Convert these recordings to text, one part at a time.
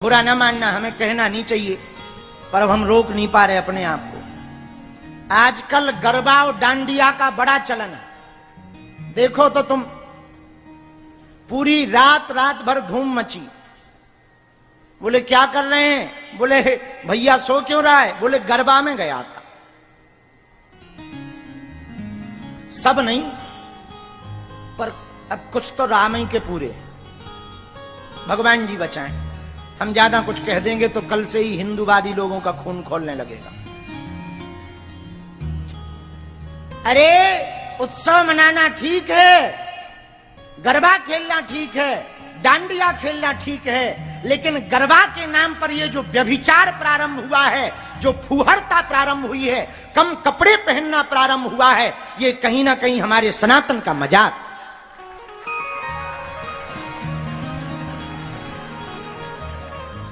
बुरा न मानना, हमें कहना नहीं चाहिए, पर अब हम रोक नहीं पा रहे अपने आप को। आजकल गरबा और डांडिया का बड़ा चलन है। देखो तो तुम, पूरी रात भर धूम मची। बोले क्या कर रहे हैं? बोले भैया सो क्यों रहा है? बोले गरबा में गया था। सब नहीं, पर अब कुछ तो रामई के पूरे। भगवान जी बचाएं। हम ज्यादा कुछ कह देंगे तो कल से ही हिंदूवादी लोगों का खून खोलने लगेगा। अरे उत्सव मनाना ठीक है, गरबा खेलना ठीक है, डांडिया खेलना ठीक है, लेकिन गरबा के नाम पर ये जो व्यभिचार प्रारंभ हुआ है, जो फूहड़ता प्रारंभ हुई है, कम कपड़े पहनना प्रारंभ हुआ है, ये कहीं ना कहीं हमारे सनातन का मजाक।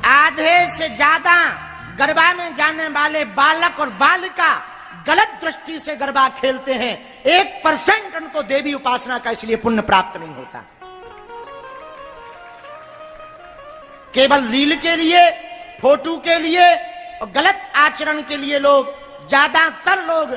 आधे से ज्यादा गरबा में जाने वाले बालक और बालिका गलत दृष्टि से गरबा खेलते हैं। 1% उनको देवी उपासना का इसलिए पुण्य प्राप्त नहीं होता। केवल रील के लिए, फोटो के लिए और गलत आचरण के लिए लोग, ज्यादातर लोग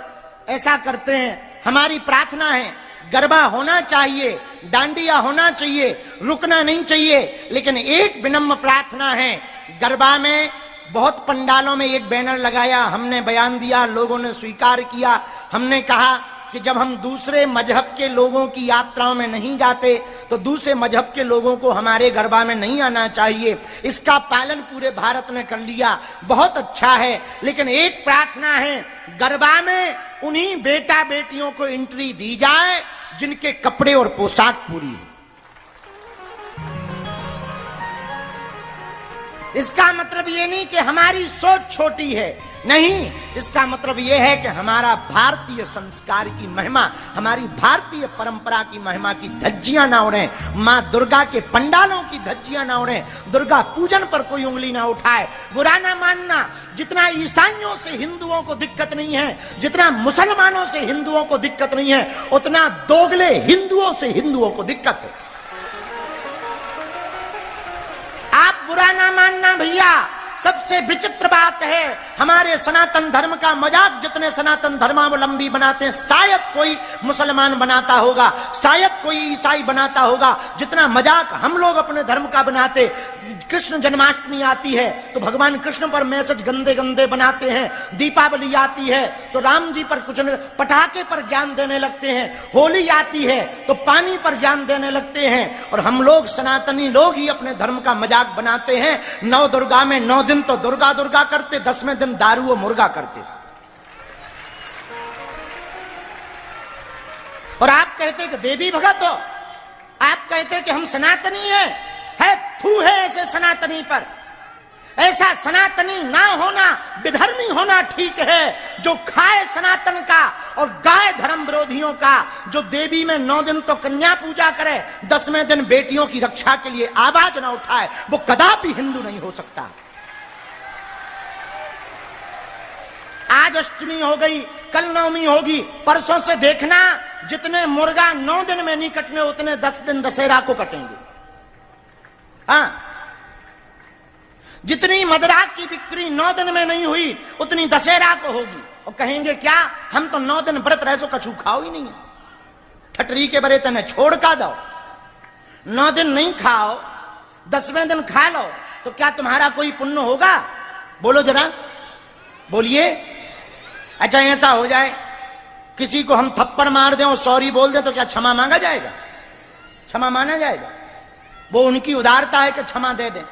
ऐसा करते हैं। हमारी प्रार्थना है गरबा होना चाहिए, डांडिया होना चाहिए, रुकना नहीं चाहिए, लेकिन एक विनम्र प्रार्थना है। गरबा में बहुत पंडालों में एक बैनर लगाया, हमने बयान दिया, लोगों ने स्वीकार किया। हमने कहा कि जब हम दूसरे मजहब के लोगों की यात्राओं में नहीं जाते तो दूसरे मजहब के लोगों को हमारे गरबा में नहीं आना चाहिए। इसका पालन पूरे भारत ने कर लिया, बहुत अच्छा है। लेकिन एक प्रार्थना है, गरबा में उन्हीं बेटा बेटियों को एंट्री दी जाए जिनके कपड़े और पोशाक पूरी हो। इसका मतलब ये नहीं कि हमारी सोच छोटी है, नहीं, इसका मतलब ये है कि हमारा भारतीय संस्कार की महिमा, हमारी भारतीय परंपरा की महिमा की धज्जियां ना उड़े, मां दुर्गा के पंडालों की धज्जियां ना उड़े, दुर्गा पूजन पर कोई उंगली ना उठाए। बुरा ना मानना, जितना ईसाइयों से हिंदुओं को दिक्कत नहीं है, जितना मुसलमानों से हिंदुओं को दिक्कत नहीं है, उतना दोगले हिंदुओं से हिंदुओं को दिक्कत है। आप बुरा ना मानना भैया। सबसे विचित्र बात है, हमारे सनातन धर्म का मजाक जितने सनातन धर्मावलंबी बनाते हैं, शायद कोई मुसलमान बनाता होगा, शायद कोई ईसाई बनाता होगा, जितना मजाक हम लोग अपने धर्म का बनाते। कृष्ण जन्माष्टमी आती है तो भगवान कृष्ण पर मैसेज गंदे गंदे बनाते हैं। दीपावली आती है तो राम जी पर कुछ पटाखे पर ज्ञान देने लगते हैं। होली आती है तो पानी पर ज्ञान देने लगते हैं। और हम लोग सनातनी लोग ही अपने धर्म का मजाक बनाते हैं। 9 दुर्गा में 9 दिन तो दुर्गा दुर्गा करते, 10वें दिन दारू और मुर्गा करते। और आप कहते कि देवी भगत हो, आप कहते कि हम सनातनी है थू है ऐसे सनातनी पर। ऐसा सनातनी ना होना, विधर्मी होना ठीक है, जो खाए सनातन का और गाय धर्म विरोधियों का, जो देवी में 9 दिन तो कन्या पूजा करे, 10वें दिन बेटियों की रक्षा के लिए आवाज ना उठाए, वो कदापि हिंदू नहीं हो सकता। आज अष्टमी हो गई, कल नवमी होगी, परसों से देखना जितने मुर्गा 9 दिन में नहीं कटने, उतने 10 दिन दशहरा को कटेंगे। हाँ, जितनी मदराक की बिक्री 9 दिन में नहीं हुई, उतनी दशहरा को होगी। और कहेंगे क्या, हम तो 9 दिन व्रत रह सो कछु खाओ ही नहीं है, ठटरी के बरे तने छोड़ का दो। 9 दिन नहीं खाओ, 10वें दिन खा लो, तो क्या तुम्हारा कोई पुण्य होगा? बोलो जरा, बोलिए। अच्छा ऐसा हो जाए, किसी को हम थप्पड़ मार दें और सॉरी बोल दें तो क्या क्षमा मांगा जाएगा? क्षमा माना जाएगा? वो उनकी उदारता है कि क्षमा दे दें,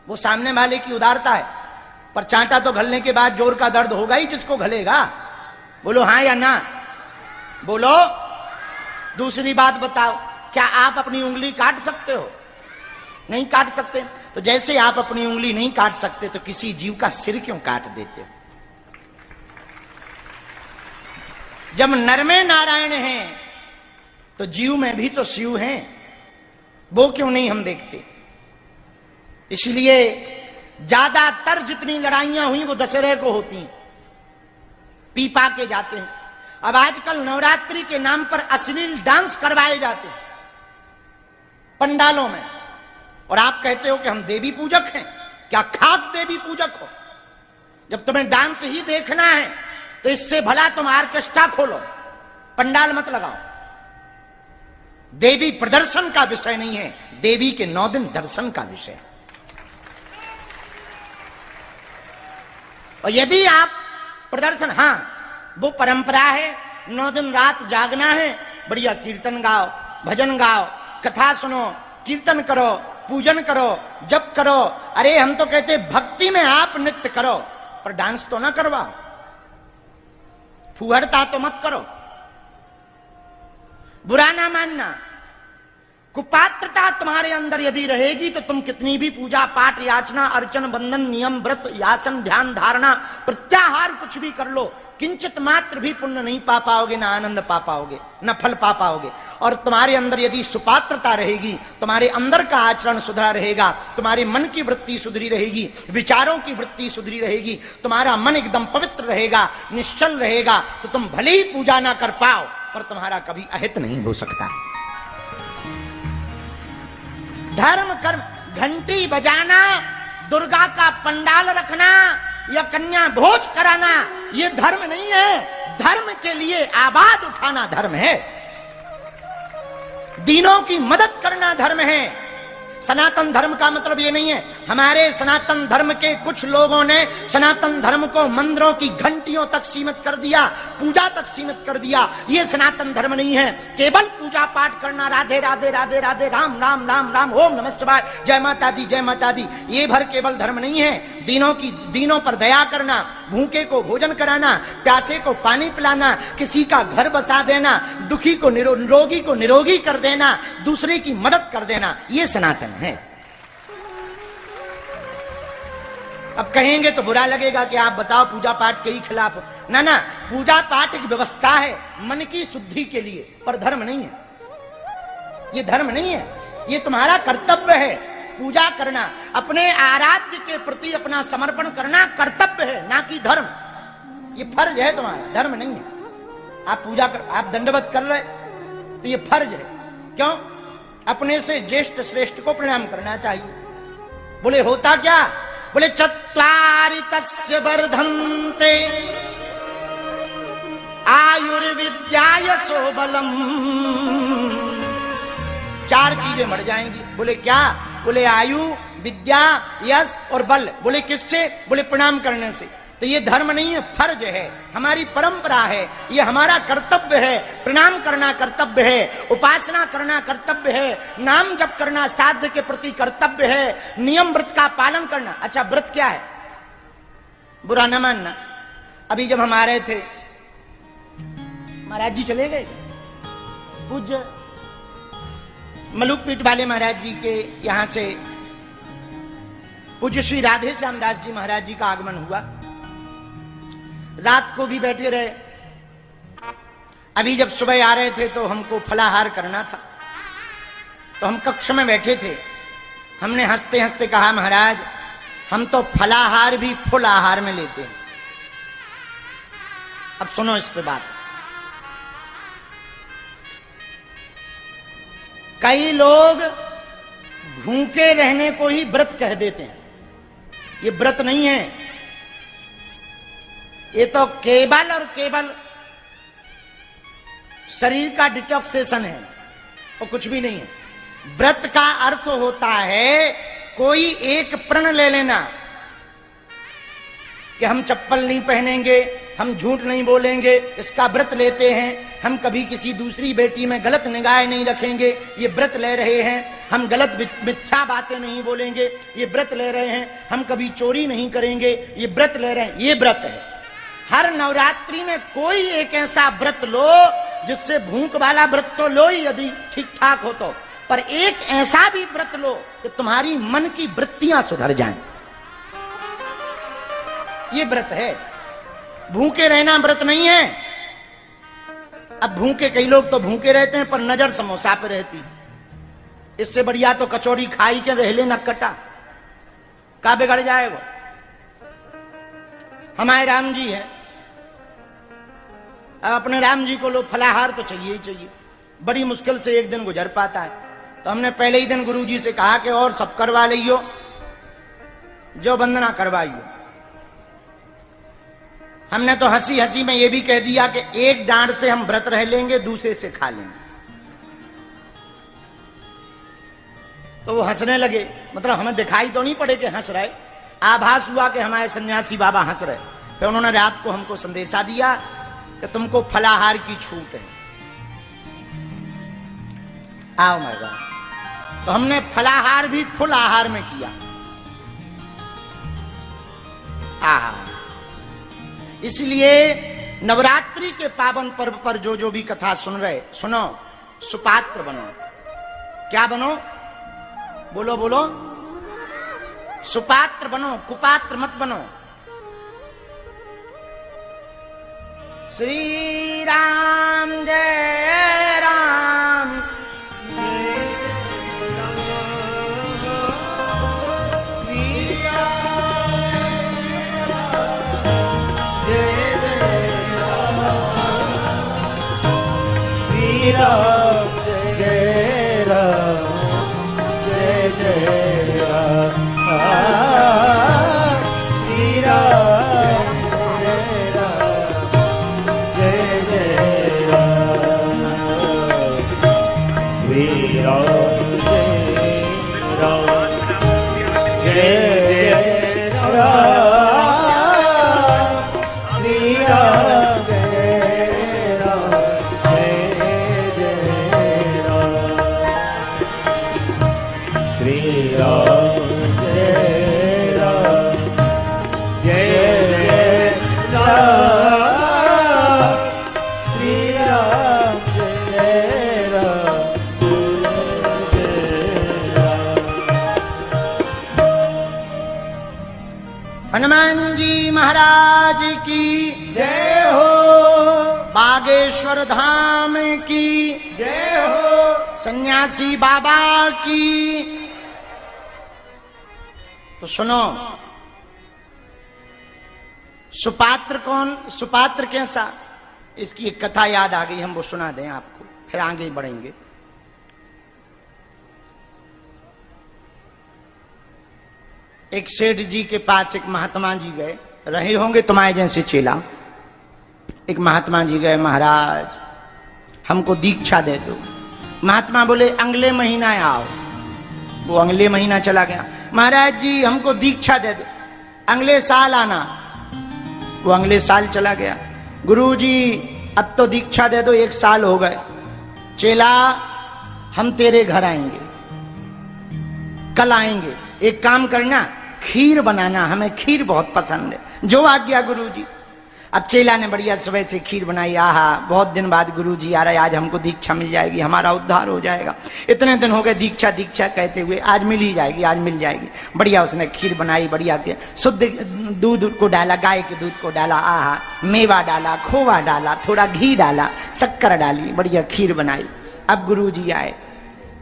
वो सामने वाले की उदारता है। पर चांटा तो घलने के बाद जोर का दर्द होगा ही जिसको घलेगा। बोलो हाँ या ना, बोलो। दूसरी बात बताओ, क्या आप अपनी उंगली काट सकते हो? नहीं काट सकते। तो जैसे आप अपनी उंगली नहीं काट सकते तो किसी जीव का सिर क्यों काट देते? जब नर में नारायण हैं तो जीव में भी तो शिव हैं, वो क्यों नहीं हम देखते? इसलिए ज्यादातर जितनी लड़ाइयां हुई वो दशहरे को होती, पी पा के जाते हैं। अब आजकल नवरात्रि के नाम पर अश्लील डांस करवाए जाते हैं पंडालों में, और आप कहते हो कि हम देवी पूजक हैं। क्या खाक देवी पूजक हो? जब तुम्हें डांस ही देखना है तो इससे भला तुम ऑर्केस्ट्रा खोलो, पंडाल मत लगाओ। देवी प्रदर्शन का विषय नहीं है, देवी के 9 दिन दर्शन का विषय है। और यदि आप प्रदर्शन, हां वो परंपरा है, 9 दिन रात जागना है, बढ़िया कीर्तन गाओ, भजन गाओ, कथा सुनो, कीर्तन करो, पूजन करो, जप करो। अरे हम तो कहते भक्ति में आप नृत्य करो, पर डांस तो ना करवाओ, फुहड़ता तो मत करो। बुरा ना मानना, कुपात्रता तुम्हारे अंदर यदि रहेगी तो तुम कितनी भी पूजा पाठ याचना अर्चन बंधन नियम व्रत यासन ध्यान धारणा प्रत्याहार कुछ भी कर लो, किंचित मात्र भी पुण्य नहीं पा पाओगे, ना आनंद पा पाओगे, ना फल पा पाओगे। और तुम्हारे अंदर यदि सुपात्रता रहेगी, तुम्हारे अंदर का आचरण सुधरा रहेगा, तुम्हारे मन की वृत्ति सुधरी रहेगी, विचारों की वृत्ति सुधरी रहेगी, तुम्हारा मन एकदम पवित्र रहेगा, निश्चल रहेगा, तो तुम भले ही पूजा ना कर पाओ पर तुम्हारा कभी अहित नहीं हो सकता। धर्म कर्म, घंटी बजाना, दुर्गा का पंडाल रखना या कन्या भोज कराना, ये धर्म नहीं है। धर्म के लिए आवाज उठाना धर्म है, दीनों की मदद करना धर्म है। सनातन धर्म का मतलब ये नहीं है, हमारे सनातन धर्म के कुछ लोगों ने सनातन धर्म को मंदिरों की घंटियों तक सीमित कर दिया, पूजा तक सीमित कर दिया। ये सनातन धर्म नहीं है। केवल पूजा पाठ करना, राधे राधे राधे राधे राम राम राम राम ओम नमः शिवाय जय माता दी जय माता दी, ये भर केवल धर्म नहीं है। दीनों पर दया करना, भूखे को भोजन कराना, प्यासे को पानी पिलाना, किसी का घर बसा देना, दुखी को निरोगी को निरोगी कर देना, दूसरे की मदद कर देना, ये सनातन है। अब कहेंगे तो बुरा लगेगा कि आप बताओ पूजा पाठ के ही खिलाफ हो। ना ना, पूजा पाठ एक व्यवस्था है मन की शुद्धि के लिए, पर धर्म नहीं है। ये धर्म नहीं है, ये तुम्हारा कर्तव्य है। पूजा करना, अपने आराध्य के प्रति अपना समर्पण करना कर्तव्य है, ना कि धर्म। ये फर्ज है तुम्हारा, धर्म नहीं है। आप पूजा कर, आप दंडवत कर रहे तो ये फर्ज है। क्यों? अपने से ज्येष्ठ श्रेष्ठ को प्रणाम करना चाहिए। बोले होता क्या? बोले चत्वारि तस्य वर्धन्ते आयुर्विद्या यशो बलम। 4 चीजें बढ़ जाएंगी। बोले क्या? बोले आयु, विद्या, यश और बल। बोले किससे? बोले प्रणाम करने से। तो ये धर्म नहीं है, फर्ज है, हमारी परंपरा है, ये हमारा कर्तव्य है। प्रणाम करना कर्तव्य है, उपासना करना कर्तव्य है, नाम जप करना साध्य के प्रति कर्तव्य है, नियम व्रत का पालन करना। अच्छा, व्रत क्या है? बुरा न मानना, अभी जब हम आ रहे थे, महाराज जी चले गए, पूज्य मलुकपीठ वाले महाराज जी के यहां से पूज्य श्री राधे श्याम दास जी महाराज जी का आगमन हुआ। रात को भी बैठे रहे। अभी जब सुबह आ रहे थे तो हमको फलाहार करना था, तो हम कक्ष में बैठे थे। हमने हंसते हंसते कहा, महाराज हम तो फलाहार भी फुल आहार में लेते हैं। अब सुनो इस पे बात। कई लोग भूखे रहने को ही व्रत कह देते हैं। ये व्रत नहीं है, ये तो केवल और केवल शरीर का डिटॉक्सेशन है और कुछ भी नहीं है। व्रत का अर्थ होता है कोई एक प्रण ले लेना कि हम चप्पल नहीं पहनेंगे, हम झूठ नहीं बोलेंगे, इसका व्रत लेते हैं। हम कभी किसी दूसरी बेटी में गलत निगाह नहीं रखेंगे, ये व्रत ले रहे हैं। हम गलत मिथ्या बातें नहीं बोलेंगे, ये व्रत ले रहे हैं। हम कभी चोरी नहीं करेंगे, ये व्रत ले रहे हैं। ये व्रत है। हर नवरात्रि में कोई एक ऐसा व्रत लो जिससे भूख वाला व्रत तो लो ही यदि ठीक ठाक हो तो, पर एक ऐसा भी व्रत लो कि तुम्हारी मन की वृत्तियां सुधर जाएं। ये व्रत है। भूखे रहना व्रत नहीं है। अब भूखे, कई लोग तो भूखे रहते हैं पर नजर समोसा पे रहती। इससे बढ़िया तो कचौड़ी खाई के रह ले न कटा, का बिगड़ जाए वो। हमारे राम जी हैं, अब अपने राम जी को लो फलाहार तो चाहिए ही चाहिए। बड़ी मुश्किल से एक दिन गुजर पाता है, तो हमने पहले ही दिन गुरुजी से कहा कि और सब करवा लियो। जो वंदना करवाइए। हमने तो हंसी हंसी में ये भी कह दिया कि एक डांड से हम व्रत रह लेंगे, दूसरे से खा लेंगे। तो वो हंसने लगे, मतलब हमें दिखाई तो नहीं पड़े कि हंस रहे, आभास हुआ कि हमारे सन्यासी बाबा हंस रहे। फिर उन्होंने रात को हमको संदेशा दिया कि तुमको फलाहार की छूट है, आओ मेरा। तो हमने फलाहार भी फुल आहार में किया। इसलिए नवरात्रि के पावन पर्व पर जो जो भी कथा सुन रहे, सुनो, सुपात्र बनो। क्या बनो? बोलो बोलो। सुपात्र बनो, कुपात्र मत बनो। श्री राम जय राम, राम जय राम, जय जय राम, श्री राम जय राम, जय जय राम, श्री राम जय राम, जय जय राम, श्री राम जय राम, श्री राम जय राम, जय राम, श्री राम जय राम, जय राम। हनुमान जी महाराज की जय हो, बागेश्वर धाम की जय हो, सन्यासी बाबा की। तो सुनो, सुपात्र कौन, सुपात्र कैसा, इसकी एक कथा याद आ गई, हम वो सुना दें आपको, फिर आगे बढ़ेंगे। एक सेठ जी के पास एक महात्मा जी गए, रहे होंगे तुम्हारे जैसे चेला। एक महात्मा जी गए, महाराज हमको दीक्षा दे दो। महात्मा बोले अगले महीना आओ। वो अगले महीना चला गया। महाराज जी हमको दीक्षा दे दो, अगले साल आना। वो अगले साल चला गया। गुरु जी अब तो दीक्षा दे दो, 1 साल हो गए। चेला हम तेरे घर आएंगे, कल आएंगे। एक काम करना, खीर बनाना, हमें खीर बहुत पसंद है। जो आज्ञा गुरु जी। अब चेला ने बढ़िया सुबह से खीर बनाई। आहा, बहुत दिन बाद गुरु जी आ रहे, आज हमको दीक्षा मिल जाएगी, हमारा उद्धार हो जाएगा। इतने दिन हो गए दीक्षा दीक्षा कहते हुए, आज मिल ही जाएगी, आज मिल जाएगी। बढ़िया उसने खीर बनाई, बढ़िया के शुद्ध दूध को डाला, गाय के दूध को डाला, आहा, मेवा डाला, खोवा डाला, थोड़ा घी डाला, शक्कर डाली, बढ़िया खीर बनाई। अब गुरु जी आए।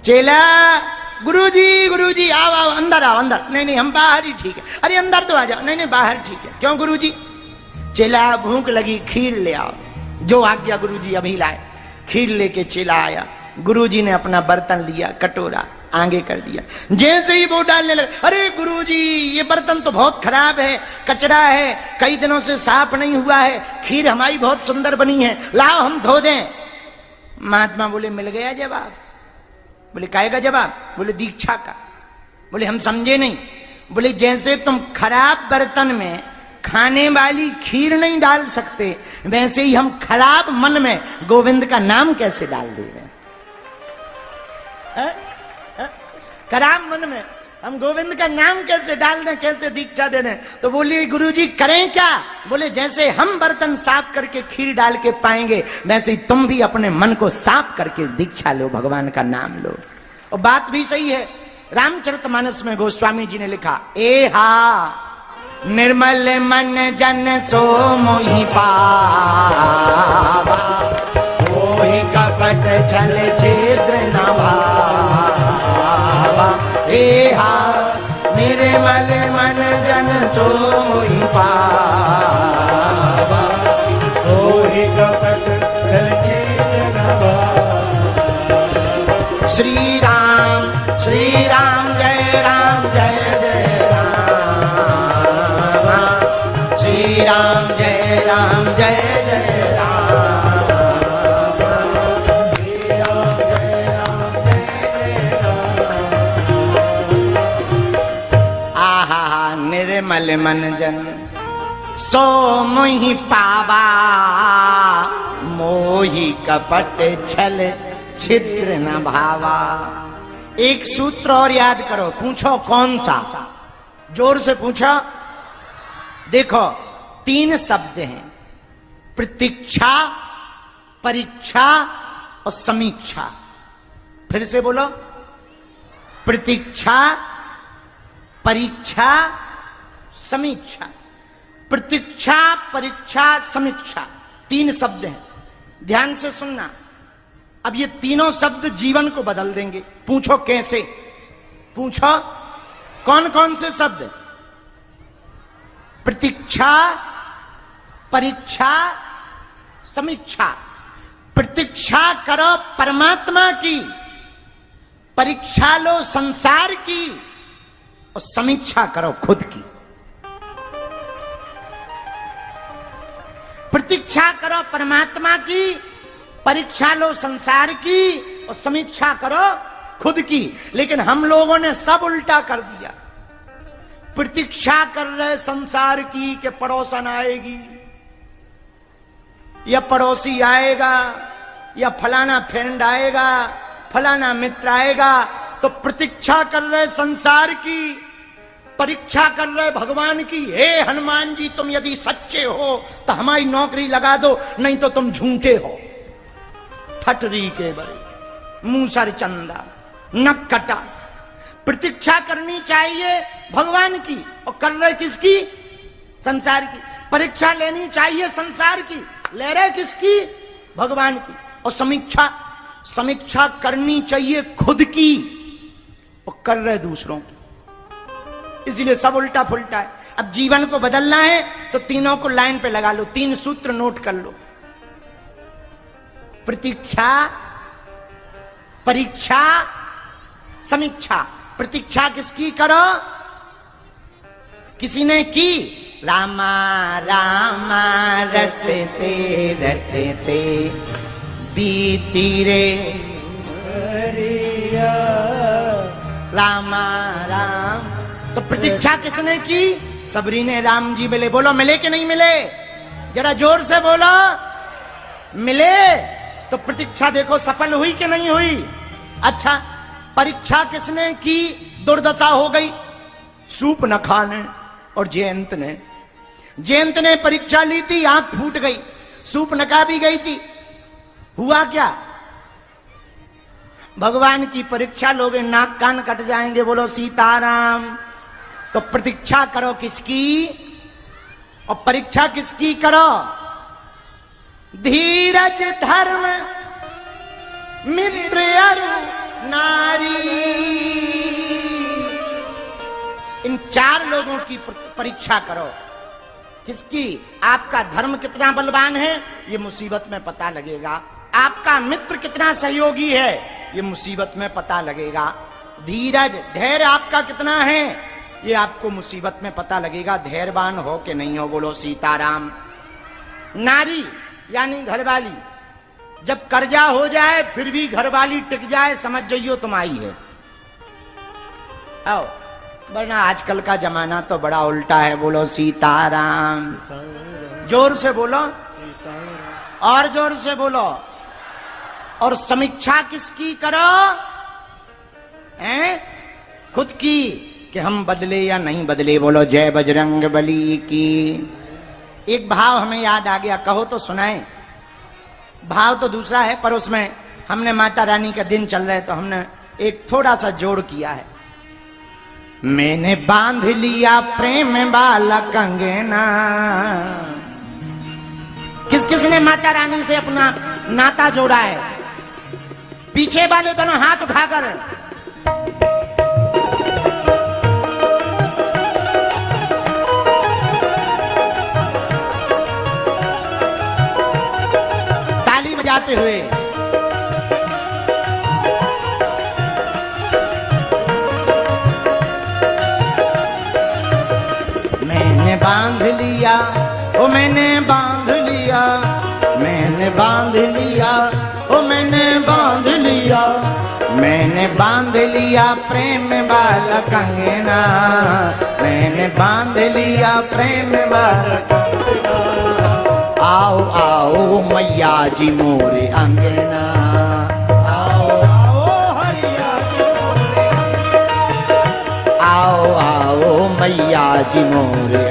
चेला गुरु जी आओ आओ, अंदर आओ, अंदर। नहीं नहीं हम बाहर ही ठीक है। अरे अंदर तो आ जाओ। नहीं नहीं बाहर ठीक है। क्यों गुरु जी? चेला भूख लगी, खीर ले आओ। जो आज्ञा गुरु जी अभी लाए। खीर लेके चेला आया। गुरु जी ने अपना बर्तन लिया, कटोरा आगे कर दिया। जैसे ही वो डालने लगे, अरे गुरु जी ये बर्तन तो बहुत खराब है, कचरा है, कई दिनों से साफ नहीं हुआ है, खीर हमारी बहुत सुंदर बनी है, लाओ हम धो दें। महात्मा बोले मिल गया जवाब। बोले काहे का जवाब? बोले दीक्षा का। बोले हम समझे नहीं। बोले जैसे तुम खराब बर्तन में खाने वाली खीर नहीं डाल सकते, वैसे ही हम खराब मन में गोविंद का नाम कैसे डाल देंगे? खराब मन में हम गोविंद का नाम कैसे डाल दें, कैसे दीक्षा दे दें? तो बोलिए गुरुजी करें क्या? बोले जैसे हम बर्तन साफ करके खीर डाल के पाएंगे, वैसे ही तुम भी अपने मन को साफ करके दीक्षा लो, भगवान का नाम लो। और बात भी सही है। रामचरितमानस में गोस्वामी जी ने लिखा, ए हा निर्मल मन जन सो मोहि पावा, मोहि कपट छल छिद्र न भावा। ए हा निर्मल मन जन सो मोहि पावा, मोहि कपट छल छिद्र न भावा। श्री राम जय राम, जय जय राम। राम जय राम जय जय राम। आहा निर्मल मन जन सो मोहि पावा, मोहि कपट छल छिद्र न भावा। एक सूत्र और याद करो, पूछो कौन सा, जोर से पूछो। देखो 3 शब्द हैं, प्रतीक्षा, परीक्षा और समीक्षा। फिर से बोलो, प्रतीक्षा, परीक्षा, समीक्षा। प्रतीक्षा, परीक्षा, समीक्षा, 3 शब्द हैं। ध्यान से सुनना। अब ये तीनों शब्द जीवन को बदल देंगे। पूछो कैसे, पूछो कौन कौन से शब्द? प्रतीक्षा, परीक्षा, समीक्षा। प्रतीक्षा करो परमात्मा की, परीक्षा लो संसार की, और समीक्षा करो खुद की। प्रतीक्षा करो परमात्मा की, परीक्षा लो संसार की, और समीक्षा करो खुद की। लेकिन हम लोगों ने सब उल्टा कर दिया। प्रतीक्षा कर रहे संसार की कि पड़ोसन आएगी, या पड़ोसी आएगा, या फलाना फ्रेंड आएगा, फलाना मित्र आएगा। तो प्रतीक्षा कर रहे संसार की, परीक्षा कर रहे भगवान की। हे हनुमान जी, तुम यदि सच्चे हो तो हमारी नौकरी लगा दो, नहीं तो तुम झूठे हो। ठटरी के बड़े, मूसर चंदा, नक कटा। प्रतीक्षा करनी चाहिए भगवान की, और कर रहे किसकी? संसार की। परीक्षा लेनी चाहिए संसार की, ले रहे किसकी? भगवान की। और समीक्षा, समीक्षा करनी चाहिए खुद की, और कर रहे दूसरों की। इसीलिए सब उल्टा फुल्टा है। अब जीवन को बदलना है तो तीनों को लाइन पे लगा लो, 3 सूत्र नोट कर लो। प्रतीक्षा, परीक्षा, समीक्षा। प्रतीक्षा किसकी करो? किसी ने की, रामा रामा रटते रटते बीती रे रामा राम। तो प्रतीक्षा किसने की? सबरी ने। राम जी मिले। बोलो मिले कि नहीं मिले? जरा जोर से बोलो, मिले। तो प्रतीक्षा देखो सफल हुई कि नहीं हुई? अच्छा, परीक्षा किसने की? दुर्दशा हो गई सूप न खाने और जयंत ने। जयंत ने परीक्षा ली थी, आंख फूट गई, सूप नका भी गई थी। हुआ क्या? भगवान की परीक्षा लोगे, नाक कान कट जाएंगे। बोलो सीताराम। तो प्रतीक्षा करो किसकी, और परीक्षा किसकी करो? धीरज, धर्म, मित्र, अरु, नारी। इन 4 लोगों की परीक्षा करो। किसकी? आपका धर्म कितना बलवान है, ये मुसीबत में पता लगेगा। आपका मित्र कितना सहयोगी है, ये मुसीबत में पता लगेगा। धीरज, धैर्य आपका कितना है, ये आपको मुसीबत में पता लगेगा। धैर्यवान हो कि नहीं हो। बोलो सीताराम। नारी यानी घरवाली, जब कर्जा हो जाए फिर भी घरवाली टिक जाए, समझ जाइयो तुम आई है। आओ, वरना आजकल का जमाना तो बड़ा उल्टा है। बोलो सीताराम। जोर से बोलो, और जोर से बोलो। और समीक्षा किसकी करो? हैं? खुद की, कि हम बदले या नहीं बदले। बोलो जय बजरंग बली की। एक भाव हमें याद आ गया, कहो तो सुनाए। भाव तो दूसरा है, पर उसमें हमने माता रानी का दिन चल रहे तो हमने एक थोड़ा सा जोड़ किया है। मैंने बांध लिया प्रेम वाला कंगना। किस किस ने माता रानी से अपना नाता जोड़ा है? पीछे वाले दोनों हाथ उठाकर। ताली बजाते हुए। मैंने बांध लिया ओ मैंने बांध लिया, मैंने बांध लिया, ओ मैंने बांध लिया, मैंने बांध लिया प्रेम वाला कंगना, मैंने बांध लिया प्रेम वाला कंगना। आओ आओ मैया जी मोरे अंगना, आओ आओ हरिया जी मोरे, आओ आओ मैया जी मोरे